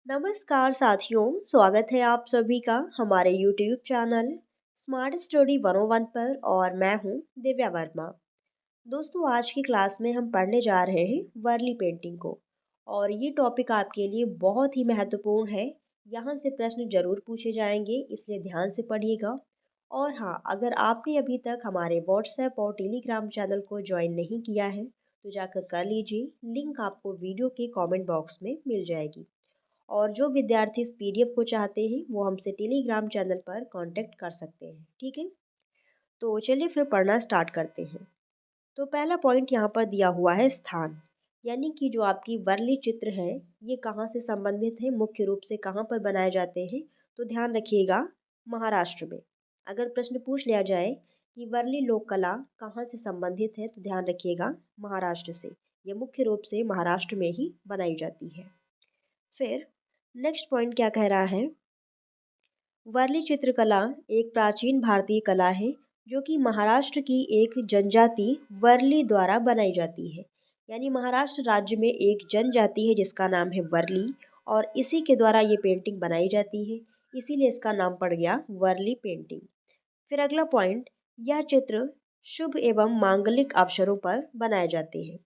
नमस्कार साथियों, स्वागत है आप सभी का हमारे YouTube चैनल स्मार्ट स्टडी 101 पर और मैं हूं दिव्या वर्मा। दोस्तों, आज की क्लास में हम पढ़ने जा रहे हैं वर्ली पेंटिंग को और ये टॉपिक आपके लिए बहुत ही महत्वपूर्ण है। यहाँ से प्रश्न जरूर पूछे जाएंगे, इसलिए ध्यान से पढ़िएगा। और हाँ, अगर आपने अभी तक हमारे व्हाट्सएप और टेलीग्राम चैनल को ज्वाइन नहीं किया है तो जाकर कर लीजिए। लिंक आपको वीडियो के कमेंट बॉक्स में मिल जाएगी। और जो विद्यार्थी इस पीडीएफ को चाहते हैं वो हमसे टेलीग्राम चैनल पर कांटेक्ट कर सकते हैं। ठीक है, तो चलिए फिर पढ़ना स्टार्ट करते हैं। तो पहला पॉइंट यहाँ पर दिया हुआ है स्थान, यानी कि जो आपकी वर्ली चित्र है ये कहाँ से संबंधित है, मुख्य रूप से कहाँ पर बनाए जाते हैं। तो ध्यान रखिएगा, महाराष्ट्र में। अगर प्रश्न पूछ लिया जाए कि वर्ली लोक कला कहाँ से संबंधित है तो ध्यान रखिएगा महाराष्ट्र से। ये मुख्य रूप से महाराष्ट्र में ही बनाई जाती है। फिर नेक्स्ट पॉइंट क्या कह रहा है, वर्ली चित्रकला एक प्राचीन भारतीय कला है जो कि महाराष्ट्र की एक जनजाति वर्ली द्वारा बनाई जाती है। यानी महाराष्ट्र राज्य में एक जनजाति है जिसका नाम है वर्ली और इसी के द्वारा ये पेंटिंग बनाई जाती है, इसीलिए इसका नाम पड़ गया वर्ली पेंटिंग। फिर अगला पॉइंट, यह चित्र शुभ एवं मांगलिक अवसरों पर बनाए जाते हैं।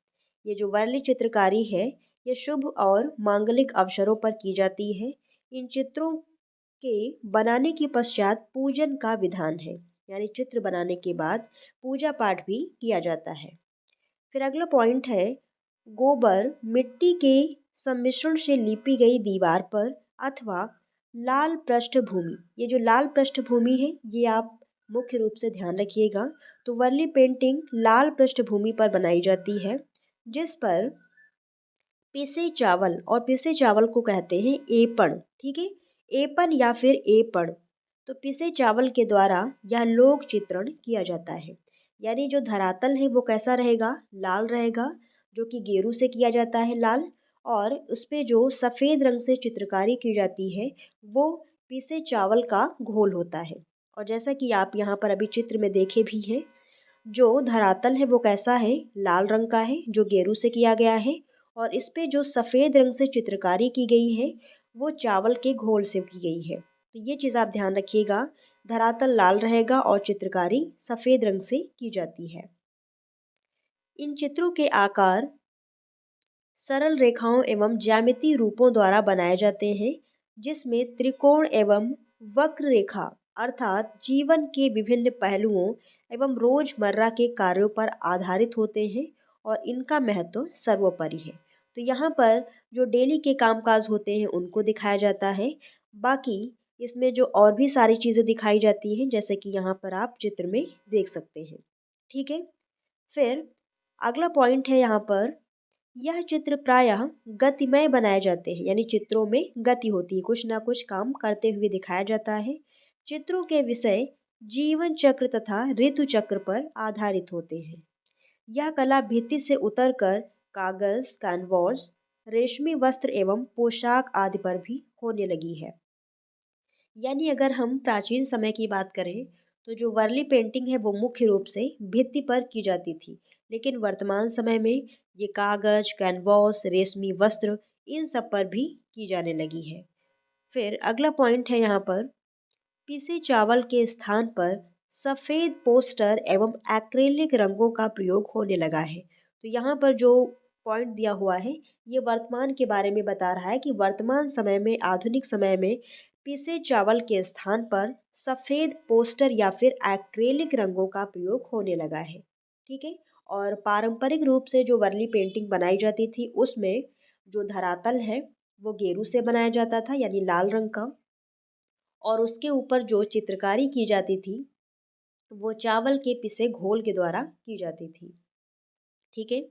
ये जो वर्ली चित्रकारी है ये शुभ और मांगलिक अवसरों पर की जाती है। इन चित्रों के बनाने के पश्चात पूजन का विधान है, यानी चित्र बनाने के बाद पूजा पाठ भी किया जाता है। फिर अगला पॉइंट है, गोबर मिट्टी के सम्मिश्रण से लिपी गई दीवार पर अथवा लाल पृष्ठभूमि। ये जो लाल पृष्ठभूमि है ये आप मुख्य रूप से ध्यान रखिएगा। तो वर्ली पेंटिंग लाल पृष्ठभूमि पर बनाई जाती है जिस पर पिसे चावल, और पिसे चावल को कहते हैं एपण। ठीक है, एपन या फिर एपण। तो पिसे चावल के द्वारा यह लोक चित्रण किया जाता है। यानी जो धरातल है वो कैसा रहेगा, लाल रहेगा, जो कि गेरू से किया जाता है लाल। और उस पे जो सफ़ेद रंग से चित्रकारी की जाती है वो पिसे चावल का घोल होता है। और जैसा कि आप यहाँ पर अभी चित्र में देखे भी हैं, जो धरातल है वो कैसा है, लाल रंग का है जो गेरू से किया गया है। और इस पे जो सफ़ेद रंग से चित्रकारी की गई है वो चावल के घोल से की गई है। तो ये चीज़ आप ध्यान रखिएगा, धरातल लाल रहेगा और चित्रकारी सफ़ेद रंग से की जाती है। इन चित्रों के आकार सरल रेखाओं एवं ज्यामितीय रूपों द्वारा बनाए जाते हैं जिसमें त्रिकोण एवं वक्र रेखा अर्थात जीवन के विभिन्न पहलुओं एवं रोजमर्रा के कार्यों पर आधारित होते हैं और इनका महत्व सर्वोपरि है। तो यहाँ पर जो डेली के कामकाज होते हैं उनको दिखाया जाता है। बाकी इसमें जो और भी सारी चीज़ें दिखाई जाती हैं जैसे कि यहाँ पर आप चित्र में देख सकते हैं। ठीक है, फिर अगला पॉइंट है यहाँ पर, यह चित्र प्रायः गतिमय बनाए जाते हैं, यानी चित्रों में गति होती है, कुछ ना कुछ काम करते हुए दिखाया जाता है। चित्रों के विषय जीवन चक्र तथा ऋतु चक्र पर आधारित होते हैं। यह कला भित्ति से उतरकर कागज, कैनवास, रेशमी वस्त्र एवं पोशाक आदि पर भी होने लगी है। यानी अगर हम प्राचीन समय की बात करें तो जो वर्ली पेंटिंग है वो मुख्य रूप से भित्ति पर की जाती थी, लेकिन वर्तमान समय में ये कागज, कैनवास, रेशमी वस्त्र इन सब पर भी की जाने लगी है। फिर अगला पॉइंट है यहाँ पर, पीसे चावल के स्थान पर सफ़ेद पोस्टर एवं एक्रेलिक रंगों का प्रयोग होने लगा है। तो यहाँ पर जो पॉइंट दिया हुआ है ये वर्तमान के बारे में बता रहा है कि वर्तमान समय में, आधुनिक समय में पीसे चावल के स्थान पर सफ़ेद पोस्टर या फिर एक्रेलिक रंगों का प्रयोग होने लगा है। ठीक है, और पारंपरिक रूप से जो वर्ली पेंटिंग बनाई जाती थी उसमें जो धरातल है वो गेरू से बनाया जाता था, यानी लाल रंग का। और उसके ऊपर जो चित्रकारी की जाती थी वो चावल के पिसे घोल के द्वारा की जाती थी। ठीक है,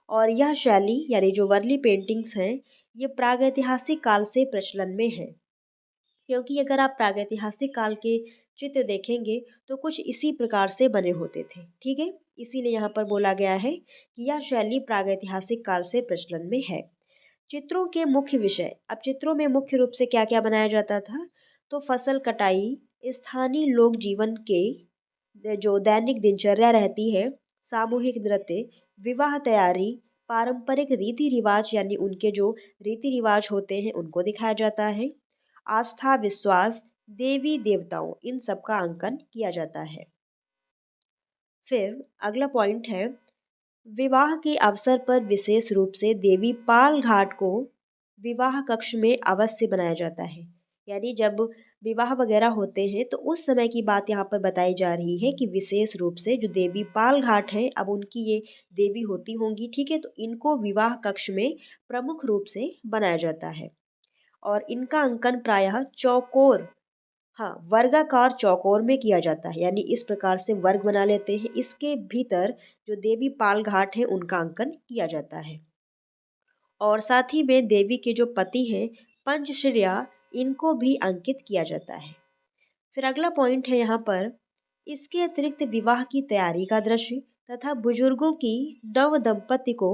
और यह शैली यानी जो वर्ली पेंटिंग्स हैं ये प्रागैतिहासिक काल से प्रचलन में है। क्योंकि अगर आप प्रागैतिहासिक काल के चित्र देखेंगे तो कुछ इसी प्रकार से बने होते थे। ठीक है, इसीलिए यहाँ पर बोला गया है कि यह शैली प्रागैतिहासिक काल से प्रचलन में है। चित्रों के मुख्य विषय, अब चित्रों में मुख्य रूप से क्या क्या बनाया जाता था, तो फसल कटाई, स्थानीय लोक जीवन के जो दैनिक दिनचर्या रहती है, सामूहिक नृत्य, विवाह तैयारी, पारंपरिक रीति रिवाज यानी उनके जो रीति रिवाज होते हैं उनको दिखाया जाता है। आस्था, विश्वास, देवी देवताओं, इन सब का अंकन किया जाता है। फिर अगला पॉइंट है, विवाह के अवसर पर विशेष रूप से देवी पाल घाट को विवाह कक्ष में अवश्य बनाया जाता है। यानी जब विवाह वगैरह होते हैं तो उस समय की बात यहाँ पर बताई जा रही है कि विशेष रूप से जो देवी पाल घाट है, अब उनकी ये देवी होती होंगी, ठीक है, तो इनको विवाह कक्ष में प्रमुख रूप से बनाया जाता है। और इनका अंकन प्रायः चौकोर, हाँ, वर्गाकार चौकोर में किया जाता है। यानी इस प्रकार से वर्ग बना लेते हैं, इसके भीतर जो देवी पाल घाट है उनका अंकन किया जाता है। और साथ ही में देवी के जो पति हैं पंचश्रिया, इनको भी अंकित किया जाता है। फिर अगला पॉइंट है यहाँ पर, इसके अतिरिक्त विवाह की तैयारी का दृश्य तथा बुजुर्गों की नव दंपति को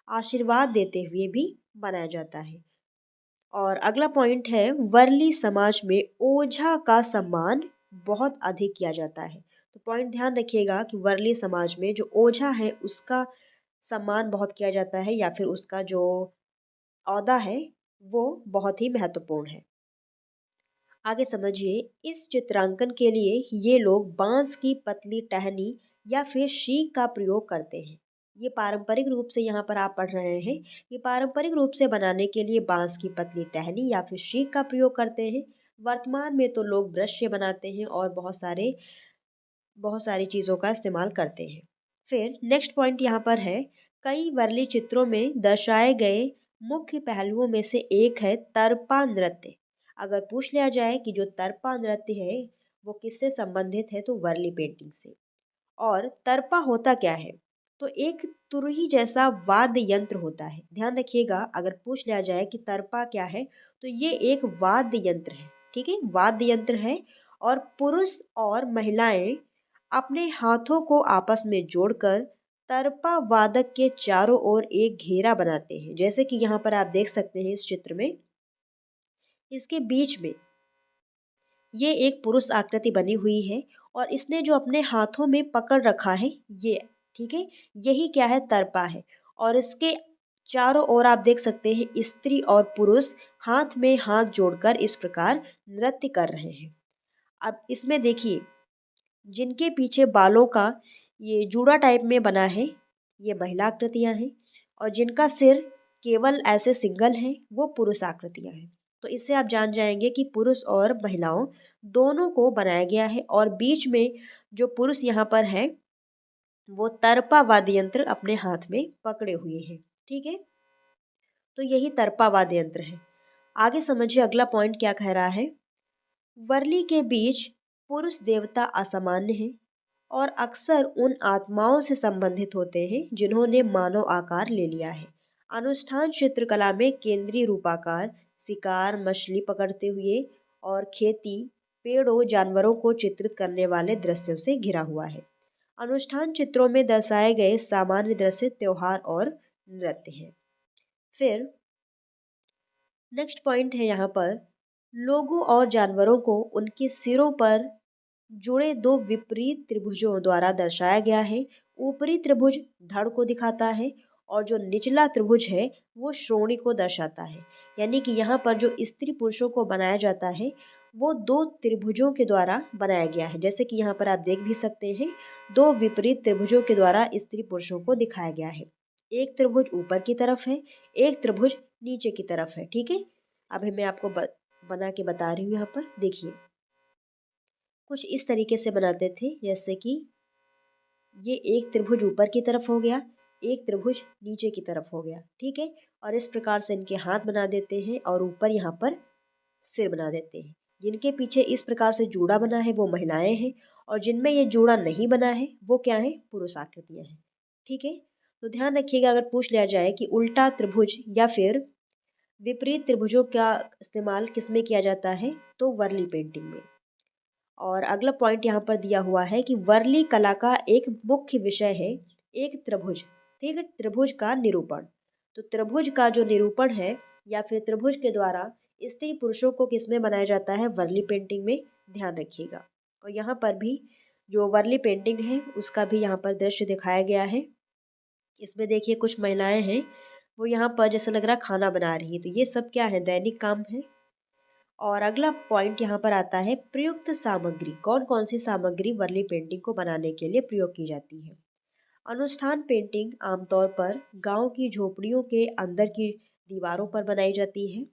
आशीर्वाद देते हुए भी बनाया जाता है। और अगला पॉइंट है, वर्ली समाज में ओझा का सम्मान बहुत अधिक किया जाता है। तो पॉइंट ध्यान रखिएगा कि वर्ली समाज में जो ओझा है उसका सम्मान बहुत किया जाता है, या फिर उसका जो औहदा है वो बहुत ही महत्वपूर्ण है। आगे समझिए, इस चित्रांकन के लिए ये लोग बांस की पतली टहनी या फिर शीक का प्रयोग करते हैं। ये पारंपरिक रूप से यहाँ पर आप पढ़ रहे हैं, ये पारंपरिक रूप से बनाने के लिए बांस की पतली टहनी या फिर शीक का प्रयोग करते हैं। वर्तमान में तो लोग ब्रश से बनाते हैं और बहुत सारी चीज़ों का इस्तेमाल करते हैं। फिर नेक्स्ट पॉइंट यहाँ पर है, कई वर्ली चित्रों में दर्शाए गए मुख्य पहलुओं में से एक है तरपा नृत्य। अगर पूछ लिया जाए कि जो तरपा नृत्य है वो किससे संबंधित है, तो वर्ली पेंटिंग से। और तरपा होता क्या है, तो एक तुरही जैसा वाद्य यंत्र होता है। ध्यान रखिएगा, अगर पूछ लिया जाए कि तरपा क्या है, तो ये एक वाद्य यंत्र है, ठीक है, वाद्य यंत्र है। और पुरुष और महिलाएं अपने हाथों को आपस में जोड़कर तरपा वादक के चारों ओर एक घेरा बनाते हैं। जैसे कि यहाँ पर आप देख सकते हैं इस चित्र में, इसके बीच में ये एक पुरुष आकृति बनी हुई है और इसने जो अपने हाथों में पकड़ रखा है ये, ठीक है, यही क्या है, तरपा है। और इसके चारों ओर आप देख सकते हैं स्त्री और पुरुष हाथ में हाथ जोड़कर इस प्रकार नृत्य कर रहे हैं। अब इसमें देखिए, जिनके पीछे बालों का ये जूड़ा टाइप में बना है ये महिला आकृतियां हैं, और जिनका सिर केवल ऐसे सिंगल है वो पुरुष आकृतियां हैं। तो इससे आप जान जाएंगे कि पुरुष और महिलाओं दोनों को बनाया गया है। और बीच में जो पुरुष यहाँ पर है वो तरपा वाद्य यंत्र अपने हाथ में पकड़े हुए हैं, ठीक है, तो यही तरपा वाद्य यंत्र है। आगे समझिए अगला पॉइंट क्या कह रहा है, वर्ली के बीच पुरुष देवता असामान्य है और अक्सर उन आत्माओं से संबंधित होते हैं जिन्होंने मानव आकार ले लिया है। अनुष्ठान चित्रकला में केंद्रीय रूपाकार शिकार, मछली पकड़ते हुए और खेती, पेड़ों, जानवरों को चित्रित करने वाले दृश्यों से घिरा हुआ है। अनुष्ठान चित्रों में दर्शाए गए सामान्य दृश्य त्योहार और नृत्य हैं। फिर नेक्स्ट पॉइंट है यहाँ पर, लोगों और जानवरों को उनके सिरों पर जुड़े दो विपरीत त्रिभुजों द्वारा दर्शाया गया है। ऊपरी त्रिभुज धड़ को दिखाता है और जो निचला त्रिभुज है वो श्रोणी को दर्शाता है। यानी कि यहाँ पर जो स्त्री पुरुषों को बनाया जाता है वो दो त्रिभुजों के द्वारा बनाया गया है। जैसे कि यहाँ पर आप देख भी सकते हैं, दो विपरीत त्रिभुजों के द्वारा स्त्री पुरुषों को दिखाया गया है। एक त्रिभुज ऊपर की तरफ है, एक त्रिभुज नीचे की तरफ है, ठीक है। अभी मैं आपको बना के बता रही हूँ। यहाँ पर देखिए, कुछ इस तरीके से बनाते थे, जैसे कि ये एक त्रिभुज ऊपर की तरफ हो गया, एक त्रिभुज नीचे की तरफ हो गया, ठीक है। और इस प्रकार से इनके हाथ बना देते हैं और ऊपर यहाँ पर सिर बना देते हैं। जिनके पीछे इस प्रकार से जूड़ा बना है वो महिलाएं हैं, और जिनमें ये जूड़ा नहीं बना है वो क्या है, पुरुष आकृतियां हैं, ठीक है। तो ध्यान रखिएगा, अगर पूछ लिया जाए कि उल्टा त्रिभुज या फिर विपरीत त्रिभुजों का इस्तेमाल किसमें किया जाता है, तो वर्ली पेंटिंग में। और अगला पॉइंट यहाँ पर दिया हुआ है कि वर्ली कला का एक मुख्य विषय है एक त्रिभुज, ठीक है, त्रिभुज का निरूपण। तो त्रिभुज का जो निरूपण है या फिर त्रिभुज के द्वारा स्त्री पुरुषों को किसमें बनाया जाता है, वर्ली पेंटिंग में, ध्यान रखिएगा। और यहाँ पर भी जो वर्ली पेंटिंग है उसका भी यहाँ पर दृश्य दिखाया गया है। इसमें देखिए कुछ महिलाएं हैं, वो यहाँ पर जैसे लग रहा है खाना बना रही है, तो ये सब क्या है, दैनिक काम है। और अगला पॉइंट यहाँ पर आता है प्रयुक्त सामग्री। कौन कौन सी सामग्री वर्ली पेंटिंग को बनाने के लिए प्रयोग की जाती है। अनुष्ठान पेंटिंग आमतौर पर गांव की झोपड़ियों के अंदर की दीवारों पर बनाई जाती है।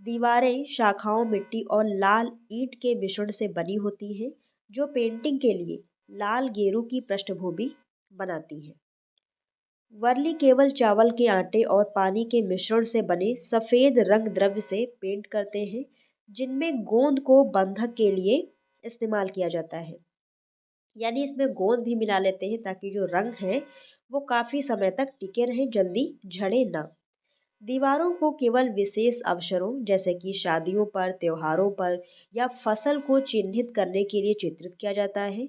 दीवारें शाखाओं, मिट्टी और लाल ईंट के मिश्रण से बनी होती हैं, जो पेंटिंग के लिए लाल गेरू की पृष्ठभूमि बनाती है। वर्ली केवल चावल के आटे और पानी के मिश्रण से बने सफेद रंग द्रव्य से पेंट करते हैं, जिनमें गोंद को बंधक के लिए इस्तेमाल किया जाता है। यानी इसमें गोंद भी मिला लेते हैं ताकि जो रंग है वो काफी समय तक टिके रहे, जल्दी झड़े ना। दीवारों को केवल विशेष अवसरों जैसे कि शादियों पर, त्योहारों पर या फसल को चिन्हित करने के लिए चित्रित किया जाता है।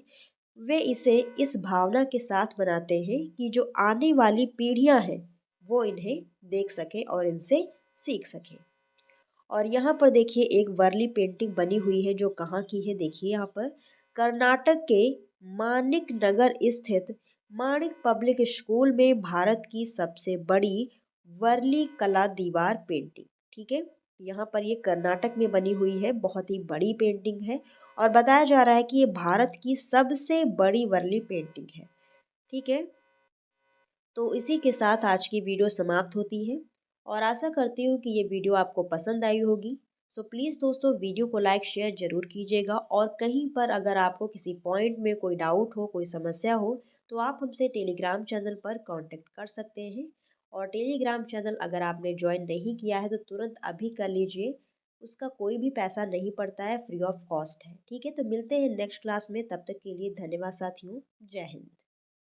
वे इसे इस भावना के साथ बनाते हैं कि जो आने वाली पीढ़ियां हैं वो इन्हें देख सकें और इनसे सीख सकें। और यहाँ पर देखिए एक वर्ली पेंटिंग बनी हुई है, जो कहाँ की है, देखिए यहाँ पर कर्नाटक के मानिक नगर स्थित मानिक पब्लिक स्कूल में भारत की सबसे बड़ी वर्ली कला दीवार पेंटिंग। ठीक है, यहाँ पर ये कर्नाटक में बनी हुई है, बहुत ही बड़ी पेंटिंग है और बताया जा रहा है कि ये भारत की सबसे बड़ी वर्ली पेंटिंग है। ठीक है, तो इसी के साथ आज की वीडियो समाप्त होती है और आशा करती हूँ कि ये वीडियो आपको पसंद आई होगी। सो प्लीज़ दोस्तों, वीडियो को लाइक शेयर ज़रूर कीजिएगा और कहीं पर अगर आपको किसी पॉइंट में कोई डाउट हो, कोई समस्या हो, तो आप हमसे टेलीग्राम चैनल पर कांटेक्ट कर सकते हैं। और टेलीग्राम चैनल अगर आपने ज्वाइन नहीं किया है तो तुरंत अभी कर लीजिए, उसका कोई भी पैसा नहीं पड़ता है, फ्री ऑफ कॉस्ट है। ठीक है, तो मिलते हैं नेक्स्ट क्लास में, तब तक के लिए धन्यवाद साथियों, जय हिंद।